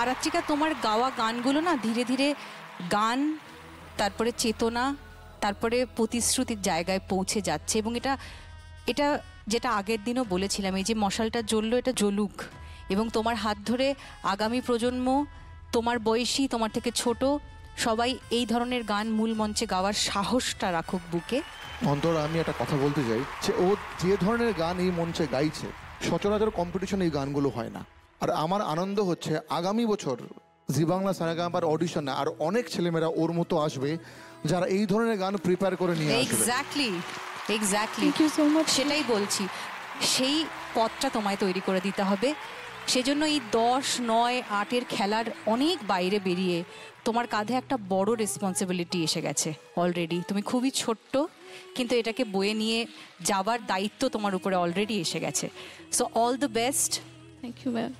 আরাত্রিকা, তোমার গাওয়া গানগুলো না ধীরে ধীরে গান, তারপরে চেতনা, তারপরে প্রতিশ্রুতির জায়গায় পৌঁছে যাচ্ছে। এবং এটা এটা যেটা আগের দিনও বলেছিলাম, এই যে মশালটা জ্বললো, এটা জ্বলুক, এবং তোমার হাত ধরে আগামী প্রজন্ম, তোমার বয়সী, তোমার থেকে ছোট সবাই এই ধরনের গান মূল মঞ্চে গাওয়ার সাহসটা রাখুক বুকে। অন্তরা, আমি একটা কথা বলতে চাই যে ও যে ধরনের গান এই মঞ্চে গাইছে, সচরাচর কম্পিটিশন এই গানগুলো হয় না। আর আমার আনন্দ হচ্ছে আগামী বছর জি বাংলা সারেগামার অডিশনে আর অনেক ছেলেমেয়েরা ওর মতো আসবে, যারা এই ধরনের গান প্রিপেয়ার করে নিয়ে আসবে। এক্স্যাক্টলি, সেটাই বলছি। সেই পথটা তোমায় তৈরি করে দিতে হবে। সেজন্য এই 10, 9, 8-এর খেলার অনেক বাইরে বেরিয়ে তোমার কাঁধে একটা বড় রেসপন্সিবিলিটি এসে গেছে অলরেডি। তুমি খুবই ছোট্ট, কিন্তু এটাকে বয়ে নিয়ে যাবার দায়িত্ব তোমার উপরে অলরেডি এসে গেছে। So all the best. Thank you ma'am.